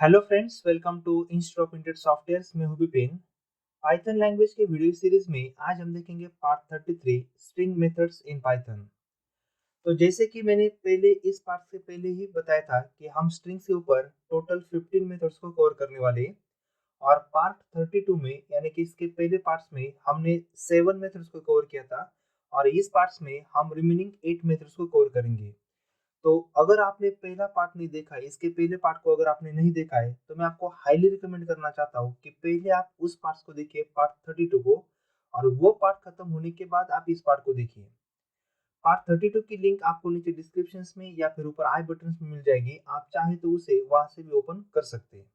Hello friends, welcome to institute of printed softwares. मैं हूं Vipin. Python language के video series में आज हम देखेंगे part 33 string methods in Python. तो जैसे कि मैंने पहले इस पार्ट से पहले ही बताया था कि हम स्ट्रिंग से ऊपर टोटल 15 मेथड्स को कवर करने वाले हैं। और पार्ट 32 में यानी कि इसके पहले पार्ट्स में हमने 7 मेथड्स को कवर किया था और इस पार्ट्स में हम रिमेनिंग 8 मेथड्स को कवर करेंगे। तो अगर आपने पहला पार्ट नहीं देखा है, इसके पहले पार्ट को अगर आपने नहीं देखा है, तो मैं आपको हाईली रिकमेंड करना चाहता हूँ कि पहले आप उस पार्ट को देखिए, पार्ट 32 को, और वो पार्ट खत्म होने के बाद आप इस पार्ट को देखिए। पार्ट 32 की लिंक आपको नीचे डिस्क्रिप्शन में या फिर ऊपर आई बटन में मिल जाएगी। आप चाहे तो उसे वहां से भी ओपन कर सकते हैं।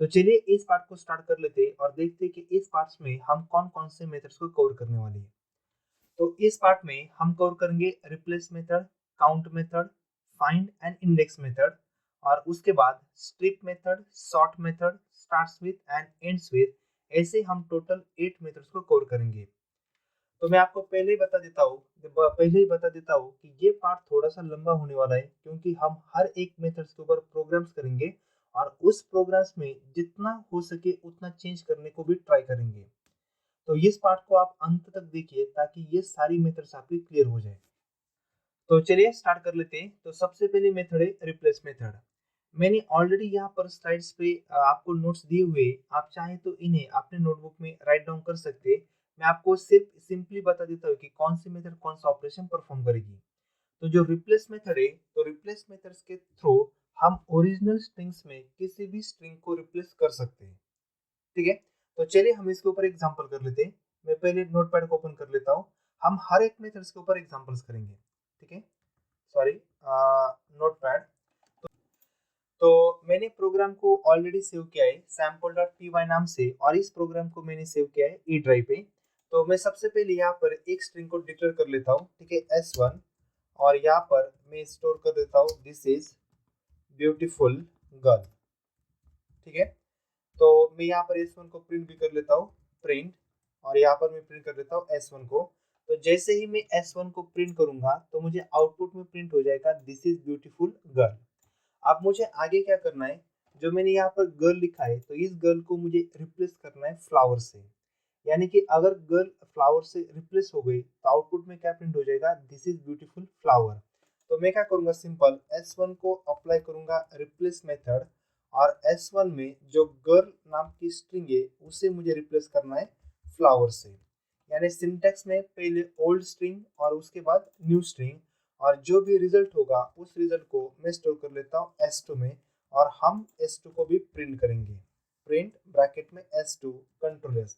तो चलिए इस पार्ट को स्टार्ट कर लेते हैं और देखते हैं कि इस पार्ट में हम कौन कौन से मेथड्स को कवर करने वाले हैं। तो इस पार्ट में हम कवर करेंगे replace method, count method, find and index method, और उसके बाद strip method, sort method, starts with and ends with. ऐसे हम टोटल 8 मेथड्स को कवर करेंगे। तो मैं आपको पहले ही बता देता हूँ कि ये पार्ट थोड़ा सा लंबा होने वाला है, क्योंकि हम हर एक मेथड्स के ऊपर प्रोग्राम्स करेंगे और उस प्रोग्राम्स में जितना हो सके उतना चेंज करने को भी ट्राई करेंगे। तो इस पार्ट को आप अंत तक देखिए ताकि ये सारी मेथड्स आपकी क्लियर हो जाए। तो चलिए स्टार्ट कर लेते हैं। तो सबसे पहले मेथड है रिप्लेस मेथड। मैंने ऑलरेडी यहाँ पर स्लाइड्स पे आपको नोट्स दिए हुए, आप चाहें तो इन्हें अपने नोटबुक में राइट डाउन कर सकते हैं। मैं आपको सिर्फ सिंपली बता देता हूँ कि कौन सी मेथड कौन सा ऑपरेशन परफॉर्म करेगी। तो जो रिप्लेस मेथड है, तो रिप्लेस मेथड्स के थ्रू हम ओरिजिनल स्ट्रिंग्स में किसी भी स्ट्रिंग को रिप्लेस कर सकते हैं। ठीक है। तो चलिए हम इसके ऊपर एग्जांपल कर लेते हैं। मैं पहले नोटपैड को ओपन कर लेता हूँ। हम हर एक मेथड्स के ऊपर एग्जांपल्स करेंगे। ठीक है। Sorry, notepad. तो मैंने प्रोग्राम को ऑलरेडी सेव किया है सैम्पल डॉट पी वाई नाम से, और इस प्रोग्राम को मैंने सेव किया है ई ड्राइव पे। तो मैं सबसे पहले यहाँ पर एक स्ट्रिंग को डिक्लेयर कर लेता हूँ। ठीक है, S1। और यहाँ पर मैं स्टोर कर देता हूँ दिस इज ब्यूटीफुल गर्ल। ठीक है। तो मैं यहाँ पर S1 को प्रिंट भी कर लेता हूँ, प्रिंट। और यहाँ पर मैं प्रिंट कर लेता हूँ S1 को। तो जैसे ही मैं S1 को प्रिंट करूंगा तो मुझे आउटपुट में प्रिंट हो जाएगा दिस इज ब्यूटीफुल गर्ल। अब मुझे आगे क्या करना है, जो मैंने यहाँ पर गर्ल लिखा है, तो इस गर्ल को मुझे रिप्लेस करना है फ्लावर से। यानी कि अगर गर्ल फ्लावर से रिप्लेस हो गई तो आउटपुट में क्या प्रिंट हो जाएगा, दिस इज ब्यूटीफुल फ्लावर। तो मैं क्या करूंगा, सिंपल S1 को अप्लाई करूंगा रिप्लेस मेथड, और S1 में जो गर्ल नाम की स्ट्रिंग है उसे मुझे रिप्लेस करना है फ्लावर से। यानी सिंटेक्स में पहले ओल्ड स्ट्रिंग और उसके बाद न्यू स्ट्रिंग, और जो भी रिजल्ट होगा उस रिजल्ट को मैं स्टोर कर लेता हूँ S2 में, और हम S2 को भी प्रिंट करेंगे, प्रिंट ब्रैकेट में S2 कंट्रोल S।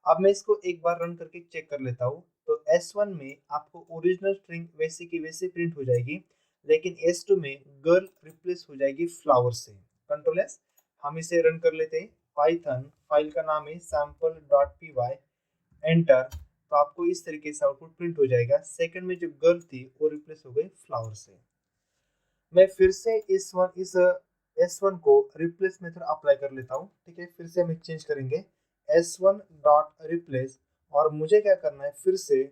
अब मैं इसको एक बार रन करके चेक कर लेता हूँ। तो S1 में आपको ओरिजिनल स्ट्रिंग वैसे की वैसे प्रिंट हो जाएगी, लेकिन S2 में गर्ल रिप्लेस हो जाएगी फ्लावर से, कंट्रोल S। हम इसे रन कर लेते हैं। पाइथन फाइल का नाम है sample dot P Y, enter. तो आपको इस तरीके से आउटपुट प्रिंट हो जाएगा। सेकंड में जो गर्ल थी वो रिप्लेस हो गई फ्लावर से। मैं फिर से इस S1 को रिप्लेस मेथड अप्लाई कर लेता हूँ। ठीक है, फिर से हम चेंज करेंगे S1 डॉट रिप्लेस, और मुझे क्या करना है, फिर से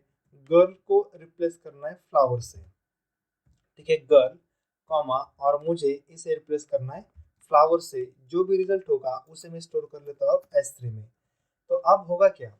गर्ल को रिप्लेस करना है फ्लावर से। ठीक है, गर्ल कॉमा, और मुझे इसे रिप्लेस करना है फ्लावर से। जो भी रिजल्ट होगा उसे मैं स्टोर कर लेता हूँ S3 में। तो अब होगा क्या,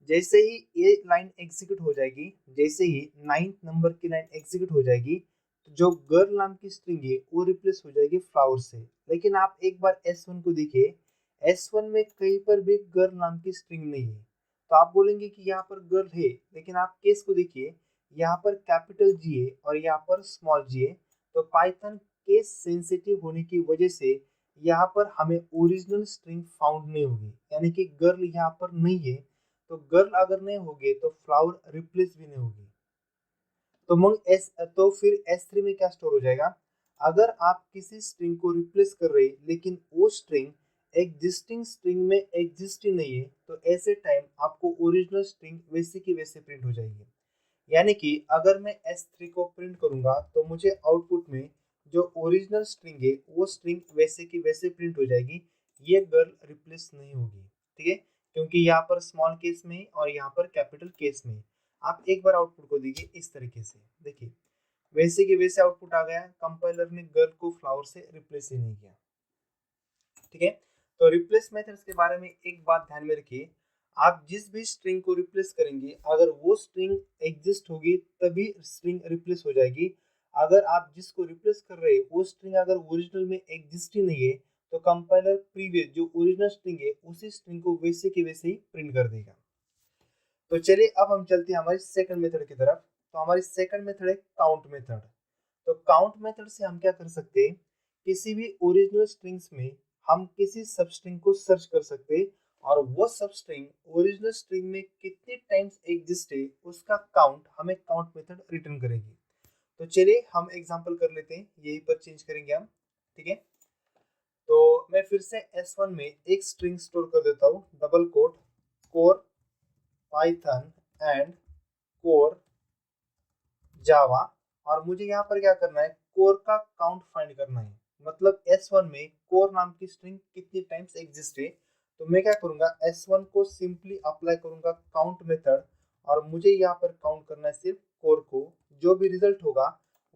जैसे ही ये लाइन एग्जीक्यूट हो जाएगी, जैसे ही 9th नंबर की लाइन एग्जीक्यूट हो जाएगी, तो जो गर्ल नाम की स्ट्रिंग है वो रिप्लेस हो जाएगी फ्लावर से। लेकिन आप एक बार S1 को देखिए, S1 में कहीं पर भी गर्ल नाम की स्ट्रिंग नहीं है। तो आप बोलेंगे कि यहाँ पर गर्ल है, लेकिन आप केस को देखिए, यहाँ पर कैपिटल जी है और यहाँ पर स्मॉल जी है। तो पाइथन केस सेंसिटिव होने की वजह से यहाँ पर हमें ओरिजिनल स्ट्रिंग फाउंड नहीं होगी, यानी कि गर्ल यहाँ पर नहीं है। तो गर्ल अगर नहीं होगी तो फ्लावर रिप्लेस भी नहीं होगी। तो मग एस तो फिर S3 में क्या स्टोर हो जाएगा, अगर आप किसी स्ट्रिंग को रिप्लेस कर रहे हैं लेकिन वो स्ट्रिंग एग्जिस्टिंग स्ट्रिंग में एग्जिस्ट ही नहीं है, तो ऐसे टाइम आपको ओरिजिनल स्ट्रिंग वैसे की वैसे प्रिंट हो जाएगी। यानी कि अगर मैं S3 को प्रिंट करूंगा तो मुझे आउटपुट में जो ओरिजिनल स्ट्रिंग है वो स्ट्रिंग वैसे की वैसे प्रिंट हो जाएगी। ये गर्ल रिप्लेस नहीं होगी। ठीक है, क्योंकि यहाँ पर स्मॉल केस में और यहाँ पर कैपिटल केस में। आप एक बार आउटपुट को देखिए इस तरीके से, देखिए वैसे की वैसे आउटपुट आ गया। कंपाइलर ने गर्ल को फ्लावर से रिप्लेस ही नहीं किया। ठीक है। तो रिप्लेस मेथड्स के बारे में एक बात ध्यान में रखिए, आप जिस भी स्ट्रिंग को रिप्लेस करेंगे अगर वो स्ट्रिंग एग्जिस्ट होगी तभी स्ट्रिंग रिप्लेस हो जाएगी। अगर आप जिसको रिप्लेस कर रहे हैं वो स्ट्रिंग अगर ओरिजिनल में एग्जिस्ट ही नहीं है तो कंपाइलर प्रीवियस जो ओरिजिनल स्ट्रिंग है उसी स्ट्रिंग को वैसे के वैसे ही प्रिंट कर देगा। तो चलिए अब हम चलते हैं हमारी सेकंड मेथड की तरफ। तो हमारी सेकंड मेथड है काउंट मेथड। तो काउंट मेथड से हम क्या कर सकते हैं, किसी भी ओरिजिनल स्ट्रिंग्स में हम किसी सब स्ट्रिंग को सर्च कर सकते हैं और वो सब स्ट्रिंग ओरिजिनल स्ट्रिंग में कितने टाइम्स एग्जिस्ट है उसका काउंट हमें काउंट मेथड रिटर्न करेगी। तो चलिए हम एग्जांपल कर लेते हैं, यही पर चेंज करेंगे हम। ठीक है, तो मैं फिर से S1 में एक स्ट्रिंग स्टोर कर देता हूँ, double quote core Python and core Java, और मुझे यहाँ पर क्या करना है, कोर का काउंट फाइंड करना है। मतलब S1 में कोर नाम की स्ट्रिंग कितनी टाइम्स एग्जिस्ट है। तो मैं क्या करूंगा, S1 को सिंपली अप्लाई करूंगा काउंट मेथड, और मुझे यहाँ पर काउंट करना है सिर्फ कोर को। जो भी रिजल्ट होगा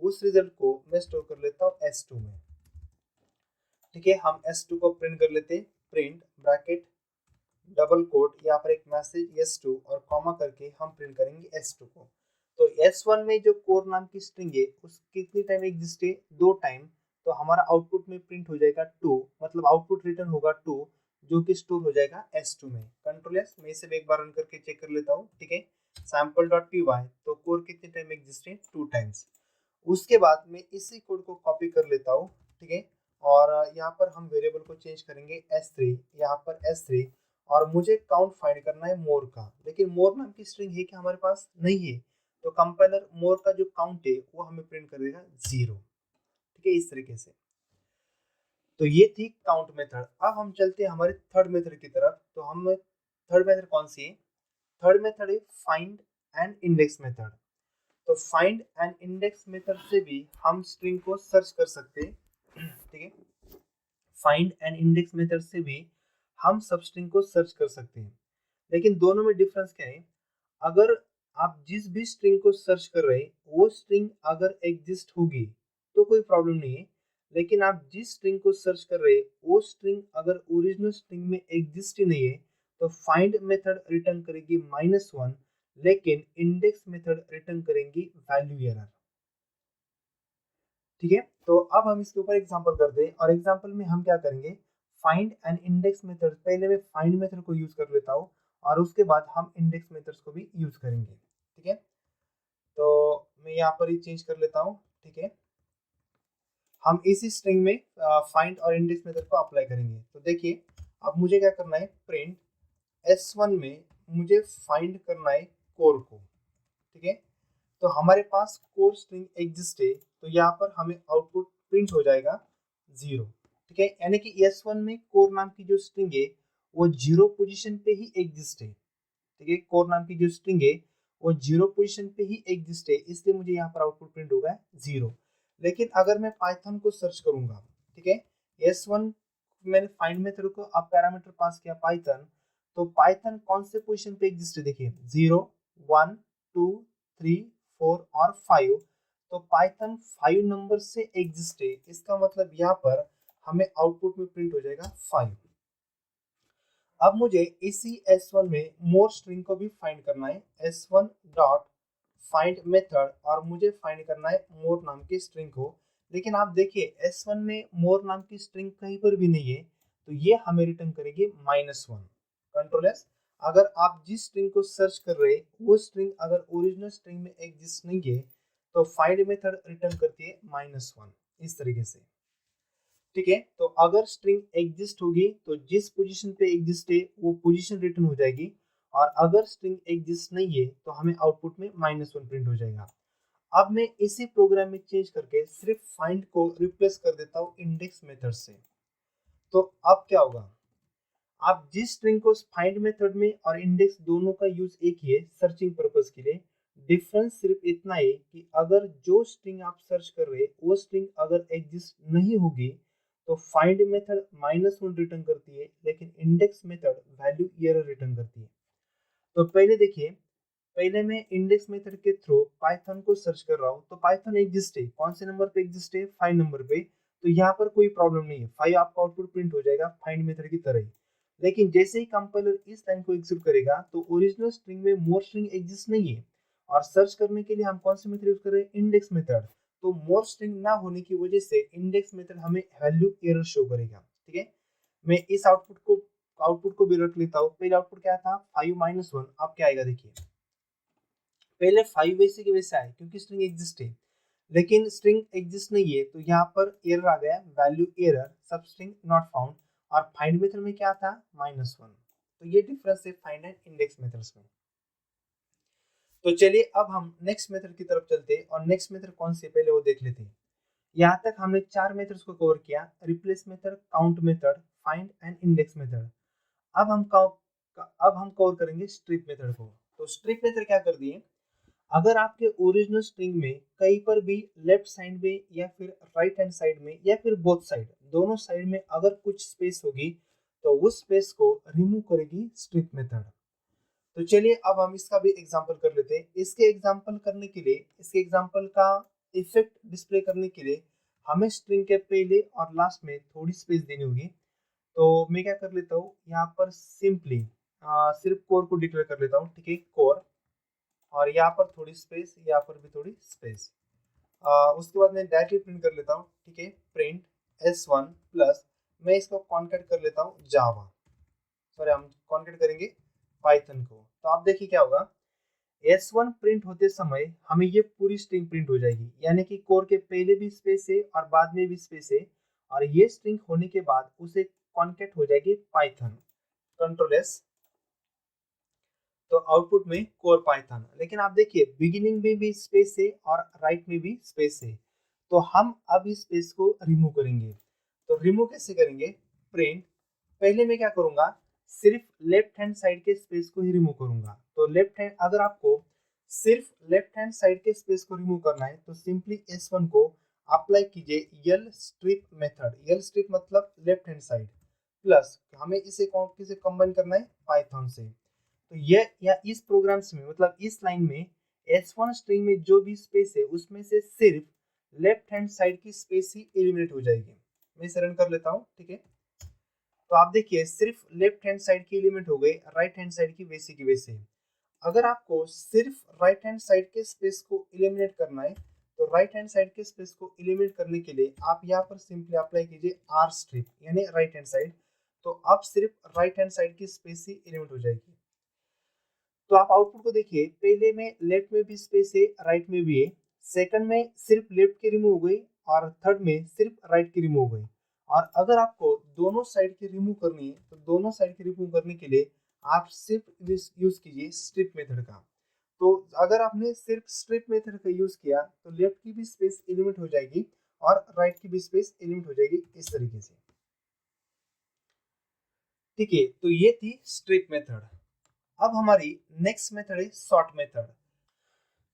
उस रिजल्ट को मैं स्टोर कर लेता हूँ S2 में। ठीक है, हम S2 को प्रिंट कर लेते हैं, प्रिंट ब्रैकेट डबल कोट, यहाँ पर एक मैसेज S2 और कॉमा करके हम प्रिंट करेंगे S2 को। तो S1 में जो कोर नाम की स्ट्रिंग है उस कितनी टाइम एग्जिस्ट है, 2 टाइम। तो हमारा आउटपुट में प्रिंट हो जाएगा 2, मतलब आउटपुट रिटर्न होगा 2, जो कि स्टोर हो जाएगा S2 में। कंट्रोल एस, मैं इसे एक बार रन करके चेक कर लेता हूँ। ठीक है, sample.py, तो कोर कितने टाइम एग्जिस्ट है, 2 टाइम्स। उसके बाद मैं इसी कोड को कॉपी कर लेता हूँ। ठीक है, और यहाँ पर हम वेरिएबल को चेंज करेंगे S3, यहाँ पर S3, और मुझे काउंट फाइंड करना है मोर का, लेकिन मोर नाम की स्ट्रिंग है कि हमारे पास नहीं है। तो कंपाइलर मोर का जो काउंट है वो हमें प्रिंट कर देगा 0। ठीक है, इस तरीके से। तो ये थी काउंट मेथड। अब हम चलते हैं हमारे थर्ड मेथड की तरफ। तो हम थर्ड मेथड कौन सी है, थर्ड मेथड है फाइंड एंड इंडेक्स मेथड। तो फाइंड एंड इंडेक्स मेथड से भी हम स्ट्रिंग को सर्च कर सकते हैं। ठीक है, फाइंड एंड इंडेक्स मेथड से भी हम सब स्ट्रिंग को सर्च कर सकते हैं, लेकिन दोनों में डिफरेंस क्या है। अगर आप जिस भी स्ट्रिंग को सर्च कर रहे हैं वो स्ट्रिंग अगर एग्जिस्ट होगी तो कोई प्रॉब्लम नहीं है, लेकिन आप जिस स्ट्रिंग को सर्च कर रहे हैं वो स्ट्रिंग अगर ओरिजिनल स्ट्रिंग में एग्जिस्ट ही नहीं है तो फाइंड मेथड रिटर्न करेगी -1, लेकिन इंडेक्स मेथड रिटर्न करेंगी वैल्यू एरर। ठीक है, तो अब हम इसके ऊपर एग्जांपल करते हैं, और एग्जांपल में हम क्या करेंगे, फाइंड एंड इंडेक्स मेथड, पहले मैं फाइंड मेथड को यूज कर लेता हूँ और उसके बाद हम इंडेक्स मेथड्स को भी यूज करेंगे। ठीक है, तो मैं यहाँ पर ही चेंज कर लेता हूँ। ठीक है, हम इसी स्ट्रिंग में फाइंड और इंडेक्स मेथड को अप्लाई करेंगे। तो देखिए, अब मुझे क्या करना है, प्रिंट S1 में मुझे फाइंड करना है कोर को। ठीक है, तो हमारे पास कोर स्ट्रिंग एग्जिस्ट है, तो यहाँ पर हमें आउटपुट प्रिंट हो जाएगा 0। ठीक है, यानी कि S1 में कोर नाम की जो स्ट्रिंग है वो 0 पोजीशन पे ही एग्जिस्ट है। ठीक है, कोर नाम की जो स्ट्रिंग है वो 0 पोजीशन पे ही एग्जिस्ट है, इसलिए मुझे यहाँ पर आउटपुट प्रिंट होगा 0। लेकिन अगर मैं पाइथन को सर्च करूंगा, ठीक है, S1 मैंने फाइंड मेथड को अब पैरामीटर पास किया पाइथन, तो पाइथन कौन से पोजीशन पे एग्जिस्ट है, देखिए 0, 1, 2, 3, 4 और 5। तो पाइथन 5 नंबर से एग्जिस्ट है, इसका मतलब यहाँ पर हमें आउटपुट में प्रिंट हो जाएगा 5। अब मुझे इसी S1 में मोर स्ट्रिंग को भी फाइंड करना है, S1 डॉट फाइंड मेथड, और मुझे फाइंड करना है मोर नाम की स्ट्रिंग को। लेकिन आप देखिए S1 में मोर नाम की स्ट्रिंग कहीं पर भी नहीं है, तो ये हमें रिटर्न करेगी -1। कंट्रोल एस, अगर आप जिस स्ट्रिंग को सर्च कर रहे हैं वो स्ट्रिंग अगर ओरिजिनल स्ट्रिंग में एग्जिस्ट नहीं है तो फाइंड मेथड रिटर्न करती है -1, इस तरीके से। ठीक है, तो अगर स्ट्रिंग एग्जिस्ट होगी तो जिस पोजीशन पे एग्जिस्ट है वो पोजीशन रिटर्न हो जाएगी, और अगर स्ट्रिंग एग्जिस्ट नहीं है तो हमें आउटपुट में -1 प्रिंट हो जाएगा। अब मैं इसी प्रोग्राम में चेंज करके सिर्फ फाइंड को रिप्लेस कर देता हूँ इंडेक्स मेथड से। तो अब क्या होगा, आप जिस स्ट्रिंग को फाइंड मेथड में और इंडेक्स दोनों का यूज एक ही है सर्चिंग पर्पस के लिए, डिफरेंस सिर्फ इतना है कि अगर जो स्ट्रिंग आप सर्च कर रहे हैं वो स्ट्रिंग अगर एग्जिस्ट नहीं होगी तो फाइंड मेथड -1 रिटर्न करती है, लेकिन index method value error return करती है। तो पहले देखिए, पहले मैं इंडेक्स मेथड के थ्रू पाइथन को सर्च कर रहा हूँ, तो पाइथन एग्जिस्ट है, कौन से नंबर पे एग्जिस्ट है, 5 नंबर पे। तो यहाँ पर कोई प्रॉब्लम नहीं है, 5 आपका आउटपुट प्रिंट हो जाएगा फाइंड मेथड की तरह ही। लेकिन जैसे ही कंपाइलर इस लाइन को एग्जीक्यूट करेगा तो ओरिजिनल स्ट्रिंग में मोर स्ट्रिंग एग्जिस्ट नहीं है, और सर्च करने के लिए हम कौन सी मेथड यूज कर रहे हैं, इंडेक्स मेथड। तो मोर स्ट्रिंग ना होने की वजह से इंडेक्स मेथड हमें वैल्यू एरर शो करेगा। ठीक है, मैं इस आउटपुट को भी रख लेता हूँ। पहले आउटपुट क्या था, 5 - 1। अब क्या आएगा देखिए, पहले 5 वैसे के वैसे आए क्योंकि स्ट्रिंग एग्जिस्ट है, लेकिन स्ट्रिंग एग्जिस्ट नहीं है तो यहाँ पर एरर आ गया, वैल्यू एरर, सब स्ट्रिंग नॉट फाउंड। और फाइंड मेथड में क्या था, -1। तो ये डिफरेंस है फाइंड एंड इंडेक्स मेथड्स में। तो चलिए अब हम नेक्स्ट मेथड की तरफ चलते हैं, और नेक्स्ट मेथड कौन सी है पहले वो देख लेते हैं। यहाँ तक हमने 4 मेथड्स को कवर किया, replace method, count method, find and index method. अब हम कवर करेंगे स्ट्रिप मेथड को। तो स्ट्रिप मेथड क्या कर दिए, अगर आपके ओरिजिनल स्ट्रिंग में कहीं पर भी लेफ्ट साइड में या फिर राइट हैंड साइड में या फिर बोथ साइड, दोनों साइड में अगर कुछ स्पेस होगी तो उस स्पेस को रिमूव करेगी स्ट्रिप मेथड। तो चलिए अब हम इसका भी एग्जांपल कर लेते हैं। इसके एग्जांपल का इफेक्ट डिस्प्ले करने के लिए हमें स्ट्रिंग के पहले और लास्ट में थोड़ी स्पेस देनी होगी। तो मैं क्या कर लेता हूँ, यहाँ पर सिंपली सिर्फ कोर को डिक्लेयर कर लेता हूँ। ठीक है, कोर, और यहाँ पर थोड़ी स्पेस, यहाँ पर भी थोड़ी स्पेस। उसके बाद मैं डायरेक्टली प्रिंट कर लेता हूँ। ठीक है, प्रिंट S1 प्लस, मैं इसको कॉन्केट कर लेता हूँ जावा, सॉरी हम कॉन्केट करेंगे पाइथन को। तो आप देखिए क्या होगा, S1 प्रिंट होते समय हमें ये पूरी स्ट्रिंग प्रिंट हो जाएगी, यानी कि कोर के पहले भी स्पेस है और बाद में भी स्पेस है, और ये स्ट्रिंग होने के बाद उसे कॉन्केट हो जाएगी पाइथन, कंट्रोल S, तो आउटपुट में कोर पाइथन। लेकिन आप देखिए बिगिनिंग में भी स्पेस है और राइट में भी स्पेस है, तो हम अब इस स्पेस को रिमूव करेंगे। तो रिमूव कैसे करेंगे, प्रिंट, पहले मैं क्या करूंगा, सिर्फ लेफ्ट हैंड साइड के स्पेस को ही रिमूव करूंगा। तो लेफ्ट हैंड, अगर आपको सिर्फ लेफ्ट हैंड साइड के स्पेस को रिमूव करना है तो सिंपली S1 को अप्लाई कीजिए यल स्ट्रिप मेथड। यल स्ट्रिप मतलब लेफ्ट हैंड साइड, प्लस हमें इसे किसे कंबाइन करना है, पाइथन से। तो ये या इस प्रोग्राम्स में मतलब इस लाइन में S1 स्ट्रिंग में जो भी स्पेस है उसमें से सिर्फ लेफ्ट हैंड साइड की स्पेस ही एलिमिनेट हो जाएगी। मैं इसे रन कर लेता हूँ। ठीक है, तो आप देखिए सिर्फ लेफ्ट हैंड साइड की एलिमेंट हो गई, राइट हैंड साइड की वैसी की वैसे। अगर आपको सिर्फ राइट हैंड साइड के स्पेस को एलिमिनेट करना है तो राइट हैंड साइड के स्पेस को एलिमिनेट करने के लिए आप यहाँ पर सिंपली अप्लाई कीजिए आर स्ट्रिप, यानी राइट हैंड साइड। तो अब सिर्फ राइट हैंड साइड की स्पेस ही एलिमिनेट हो जाएगी। तो आप आउटपुट को देखिए, पहले में लेफ्ट में भी स्पेस है, राइट में भी है, सेकंड में सिर्फ लेफ्ट की रिमूव हो गई, और थर्ड में सिर्फ राइट की रिमूव हो गई। और अगर आपको दोनों साइड की रिमूव करनी है तो दोनों साइड की रिमूव करने के लिए आप सिर्फ यूज कीजिए स्ट्रिप मेथड का। तो अगर आपने सिर्फ स्ट्रिप मेथड का यूज किया तो लेफ्ट की भी स्पेस एलिमिनेट हो जाएगी और राइट की भी स्पेस एलिमिनेट हो जाएगी, इस तरीके से। ठीक है, तो ये थी स्ट्रिप मेथड। अब हमारी नेक्स्ट मेथड है सॉर्ट मेथड।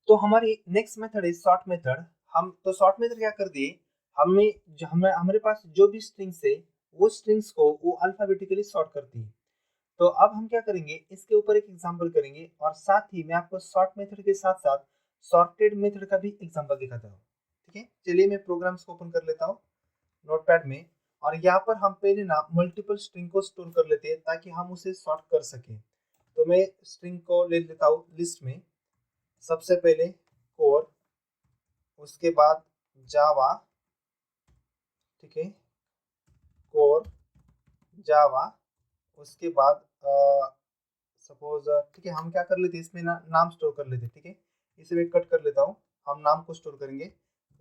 तो हमारी नेक्स्ट मेथड है सॉर्ट मेथड। हम तो सॉर्ट मेथड क्या कर दिए, हमारे पास जो भी स्ट्रिंग्स है वो स्ट्रिंग्स को वो अल्फाबेटिकली सॉर्ट करती है। तो अब हम क्या करेंगे, इसके ऊपर एक एग्जांपल करेंगे, और साथ ही मैं आपको सॉर्ट मेथड के साथ साथ सॉर्टेड मेथड का भी एग्जांपल दिखाता हूँ। ठीक है, चलिए मैं प्रोग्राम्स को ओपन कर लेता हूँ नोटपैड में, और यहाँ पर हम पहले ना मल्टीपल स्ट्रिंग को स्टोर कर लेते हैं ताकि हम उसे सॉर्ट कर सकें। तो मैं स्ट्रिंग को ले लेता हूँ लिस्ट में, सबसे पहले कोर, उसके बाद जावा। ठीक है, कोर जावा, उसके बाद सपोज ठीक है, हम क्या कर लेते हैं इसमें ना नाम स्टोर कर लेते हैं। ठीक है, इसे मैं कट कर लेता हूँ, हम नाम को स्टोर करेंगे,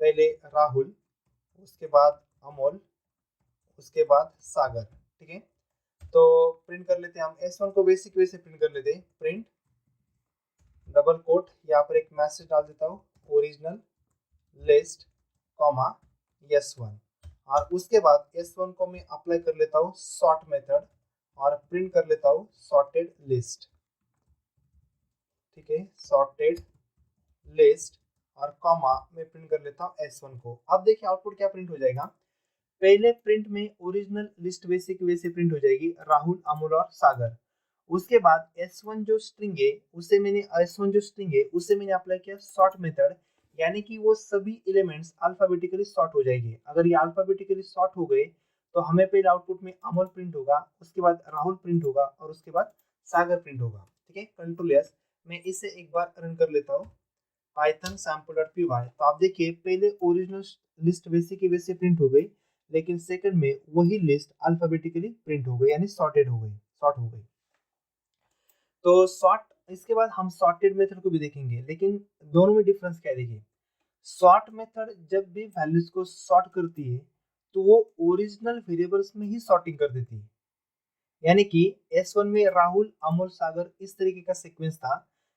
पहले राहुल, उसके बाद अमोल, उसके बाद सागर। ठीक है, तो प्रिंट कर लेते हैं हम S1 को बेसिक वे से प्रिंट कर लेते हैं, प्रिंट डबल कोट, यहाँ पर एक मैसेज डाल देता हूँ, ओरिजिनल लिस्ट कॉमा S1, और उसके बाद S1 को मैं अप्लाई कर लेता हूँ सॉर्ट मेथड और प्रिंट कर लेता हूँ सॉर्टेड लिस्ट। ठीक है, सॉर्टेड लिस्ट और कॉमा में प्रिंट कर लेता हूँ S1 को। अब देखिए आउटपुट क्या प्रिंट हो जाएगा, पहले प्रिंट में ओरिजिनल लिस्ट वैसे की वैसे प्रिंट हो जाएगी, राहुल, अमोल और सागर। उसके बाद S1 जो स्ट्रिंग है उसे मैंने अप्लाई किया सॉर्ट मेथड, यानी कि वो सभी एलिमेंट्स अल्फाबेटिकली सॉर्ट हो जाएंगे। अगर ये अल्फाबेटिकली सॉर्ट हो गए तो हमें पहले आउटपुट में अमोल प्रिंट होगा, उसके बाद राहुल प्रिंट होगा और उसके बाद सागर प्रिंट होगा। ठीक है, कंट्रोल एस। मैं इसे एक बार रन कर लेता हूँ, पाइथन sample.py। तो आप देखिए पहले ओरिजिनल लिस्ट वैसे की वैसे प्रिंट हो गई, लेकिन सेकंड में वही लिस्ट अल्फाबेटिकली प्रिंट हो गई, यानी सॉर्टेड हो गई, सॉर्ट हो गई। तो सॉर्ट, इसके बाद हम सॉर्टेड मेथड को भी देखेंगे, लेकिन दोनों में डिफरेंस क्या है देखिए। सॉर्ट मेथड जब भी वैल्यूज को सॉर्ट करती है तो वो ओरिजिनल वेरिएबल्स में ही सॉर्टिंग कर देती है। यानी कि S1 में राहुल अमोल सागर इस तरीके का सीक्वेंस था,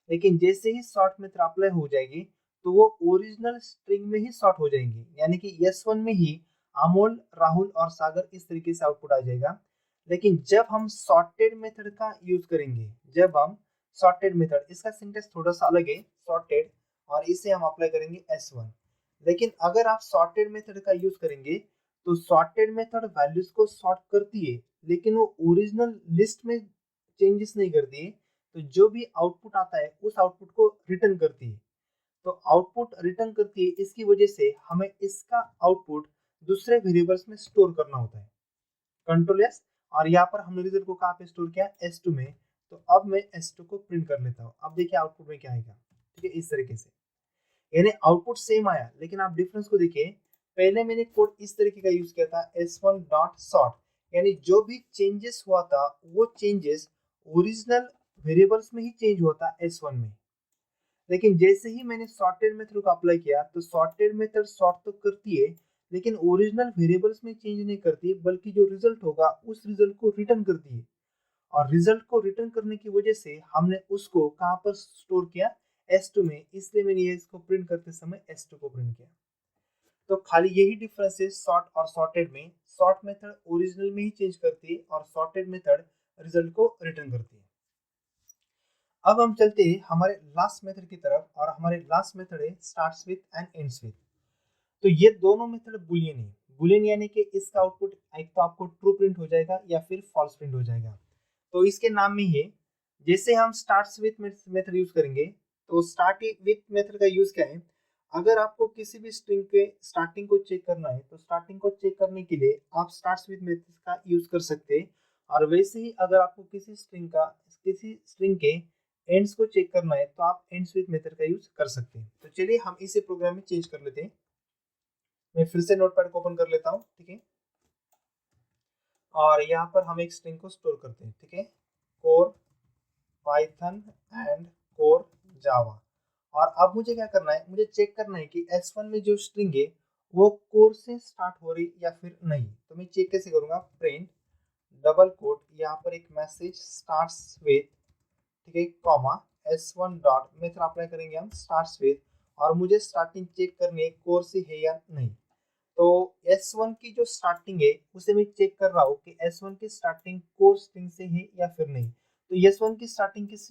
लेकिन जैसे ही सॉर्ट मेथड अप्लाई हो जाएगी तो वो ओरिजिनल स्ट्रिंग में ही सॉर्ट हो जाएंगी। यानी कि S1 में ही अमोल राहुल और सागर इस तरीके से आउटपुट आ जाएगा। लेकिन जब हम सॉर्टेड मेथड का यूज करेंगे, जब हम सॉर्टेड मेथड, इसका सिंटेक्स थोड़ा सा अलग है सॉर्टेड, और इसे हम अप्लाई करेंगे S1। लेकिन अगर आप सॉर्टेड मेथड का यूज करेंगे तो सॉर्टेड मेथड वैल्यूज को सॉर्ट करती है, लेकिन वो ओरिजिनल लिस्ट में चेंजेस नहीं करती है। तो जो भी आउटपुट आता है उस आउटपुट को रिटर्न करती है। तो आउटपुट रिटर्न करती है, इसकी वजह से हमें इसका आउटपुट दूसरे वेरिएबल्स में स्टोर करना होता है, कंट्रोल एस। और यहाँ पर हमने रिजल्ट को कहाँ पे स्टोर किया, S2 में। तो अब मैं S2 को प्रिंट कर लेता हूँ। अब देखिए आउटपुट में क्या आएगा। ठीक है, इस तरीके से, यानी आउटपुट सेम आया, लेकिन आप डिफरेंस को देखिए। पहले मैंने कोड इस तरीके का यूज किया था, S1 डॉट सॉर्ट, यानी जो भी चेंजेस हुआ था वो चेंजेस ओरिजिनल वेरिएबल्स में ही चेंज हुआ था S1 में। लेकिन जैसे ही मैंने सॉर्टेड मेथड को अप्लाई किया तो सॉर्टेड मेथड सॉर्ट तो करती है, लेकिन ओरिजिनल वेरिएबल्स में चेंज नहीं करती, बल्कि जो रिजल्ट होगा उस रिजल्ट को रिटर्न करती है। और रिजल्ट को रिटर्न करने की वजह से हमने उसको कहाँ पर स्टोर किया, S2 में। इसलिए मैंने ये इसको प्रिंट करते समय S2 को प्रिंट किया। तो खाली यही डिफरेंस है सॉर्ट और सॉर्टेड में। सॉर्ट मेथड ओरिजिनल में ही चेंज करती है और सॉर्टेड मेथड रिजल्ट को रिटर्न करती है। अब हम चलते हैं हमारे लास्ट मेथड की तरफ, और हमारे लास्ट मेथड है starts with and ends with. तो ये दोनों मेथड बुलियन है। बुलियन यानी कि इसका आउटपुट एक तो आपको ट्रू प्रिंट हो जाएगा या फिर फॉल्स प्रिंट हो जाएगा। तो इसके नाम में ही है। जैसे हम स्टार्ट्स विथ मेथड यूज करेंगे, तो स्टार्ट विथ मेथड का यूज क्या है, अगर आपको किसी भी स्ट्रिंग के स्टार्टिंग को चेक करना है तो स्टार्टिंग को चेक करने के लिए आप स्टार्ट्स विथ मेथड का यूज कर सकते हैं। और वैसे ही अगर आपको किसी स्ट्रिंग के एंड्स को चेक करना है तो आप एंड्स विथ मेथड का यूज कर सकते हैं। तो चलिए हम इसे प्रोग्राम में चेंज कर लेते हैं। मैं फिर से नोटपैड को ओपन कर लेता हूँ। ठीक है, और यहाँ पर हम एक स्ट्रिंग को स्टोर करते हैं। ठीक है, core Python and core Java. और अब मुझे क्या करना है, मुझे चेक करना है कि S1 में जो स्ट्रिंग है वो कोर से स्टार्ट हो रही या फिर नहीं। तो मैं चेक कैसे करूंगा, प्रिंट डबल कोट, यहाँ पर एक मैसेज स्टार्ट्स विथ, ठीक है, comma S1 dot method apply करेंगे हम स्टार्ट्स विथ, और मुझे स्टार्टिंग चेक करनी है कोर से है या नहीं। तो S1 की जो स्टार्टिंग है उसे मैं चेक कर रहा हूँ कि S1 की स्टार्टिंग कोर स्ट्रिंग से है या फिर नहीं। तो S1 की स्टार्टिंग किस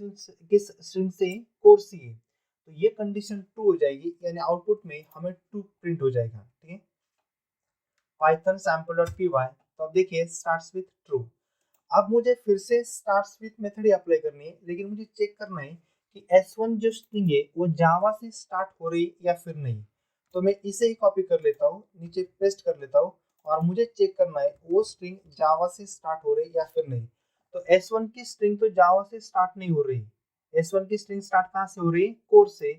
स्ट्रिंग से है, कोर से है। तो ये कंडीशन ट्रू हो जाएगी, यानी आउटपुट में हमें ट्रू प्रिंट हो जाएगा। ठीक है, पाइथन sample.py। तो अब देखिए स्टार्ट्स विथ ट्रू। अब मुझे फिर से starts with method he apply करनी है, लेकिन मुझे चेक करना है कि S1 जो स्ट्रिंग है वो जावा से स्टार्ट हो रही या फिर नहीं। तो मैं इसे ही कॉपी कर लेता हूँ, नीचे पेस्ट कर लेता हूँ, और मुझे चेक करना है वो स्ट्रिंग जावा से स्टार्ट हो रही या फिर नहीं। तो S1 की स्ट्रिंग तो जावा से स्टार्ट नहीं हो रही। S1 की स्ट्रिंग स्टार्ट कहाँ से हो रही है, कोर से।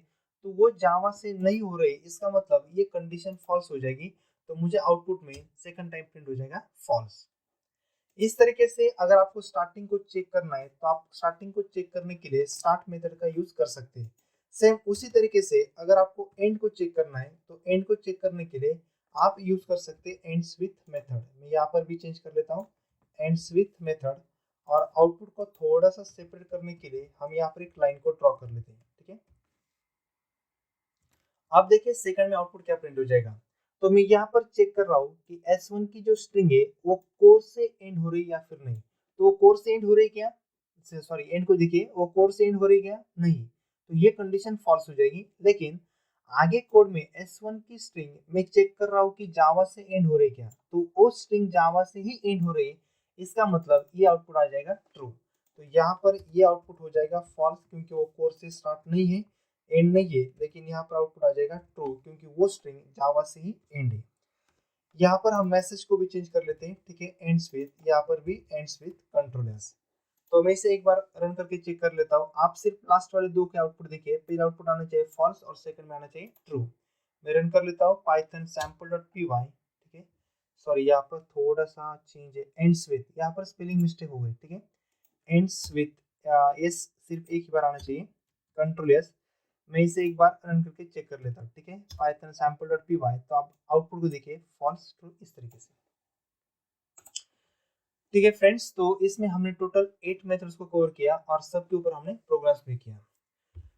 तो वो जावा से नहीं हो रही, इसका मतलब ये कंडीशन फॉल्स हो जाएगी। तो मुझे आउटपुट में सेकंड टाइम प्रिंट हो जाएगा फॉल्स। इस तरीके से अगर आपको स्टार्टिंग को चेक करना है तो आप स्टार्टिंग को चेक करने के लिए स्टार्ट मेथड का यूज कर सकते हैं। सेम उसी तरीके से अगर आपको एंड को चेक करना है तो एंड को चेक करने के लिए आप यूज कर सकते हैं एंड्स विथ मेथड। मैं यहाँ पर भी चेंज कर लेता हूँ, एंड्स विथ मेथड। और आउटपुट को थोड़ा सा सेपरेट करने के लिए हम यहाँ पर एक लाइन को ड्रॉ कर लेते हैं। ठीक है, अब देखिए सेकंड में आउटपुट क्या प्रिंट हो जाएगा। तो मैं यहाँ पर चेक कर रहा हूँ कि S1 की जो स्ट्रिंग है वो कोर से एंड हो रही या फिर नहीं। तो वो कोर से एंड हो रही क्या, सॉरी एंड को देखिए, वो कोर से एंड हो रही क्या, नहीं। तो ये कंडीशन फॉल्स हो जाएगी। लेकिन आगे कोड में S1 की स्ट्रिंग मैं चेक कर रहा हूँ कि जावा से एंड हो रही क्या, तो वो स्ट्रिंग जावा से ही एंड हो रही। इसका मतलब ये आउटपुट आ जाएगा ट्रू। तो यहाँ पर ये आउटपुट हो जाएगा फॉल्स, क्योंकि वो कोर से स्टार्ट नहीं है। एंड नहीं है, लेकिन यहाँ पर आउटपुट आ जाएगा ट्रू, क्योंकि वो स्ट्रिंग जावा से ही एंड है। यहाँ पर हम मैसेज को भी चेंज कर लेते हैं, ठीक है, एंड्स विद, यहाँ पर भी एंड्स विद कंट्रोल एस। तो मैं इसे एक बार रन करके चेक कर लेता हूँ। आप सिर्फ लास्ट वाले दो के आउटपुट देखिए, पहला आउटपुट आना चाहिए फॉल्स और सेकंड में आना चाहिए ट्रू। मैं रन कर लेता हूँ पाइथन sample.py, ठीक है। सॉरी, यहाँ पर थोड़ा सा चेंज है, एंड्स विद, यहाँ पर स्पेलिंग मिस्टेक हो गई, ठीक है। एंड्स विद एस सिर्फ एक ही बार आना चाहिए, कंट्रोल एस। मैं इसे एक बार रन करके चेक कर लेता हूँ, ठीक है, पाइथन sample.py। तो आप आउटपुट को देखिए फॉल्स ट्रू इस तरीके से। ठीक है फ्रेंड्स, तो इसमें हमने टोटल 8 मेथड्स को कवर किया और सबके ऊपर हमने प्रोग्राम्स भी किया।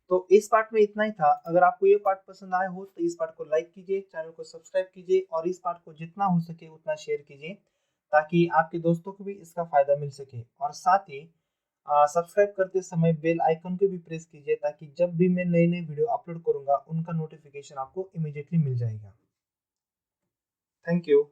तो इस पार्ट में इतना ही था। अगर आपको ये पार्ट पसंद आया हो तो इस पार्ट को लाइक कीजिए, चैनल को सब्सक्राइब कीजिए और इस पार्ट को जितना हो सके उतना शेयर कीजिए, ताकि आपके दोस्तों को भी इसका फायदा मिल सके। और साथ ही सब्सक्राइब करते समय बेल आइकन को भी प्रेस कीजिए, ताकि जब भी मैं नए नए वीडियो अपलोड करूंगा उनका नोटिफिकेशन आपको इमीडिएटली मिल जाएगा। Thank you.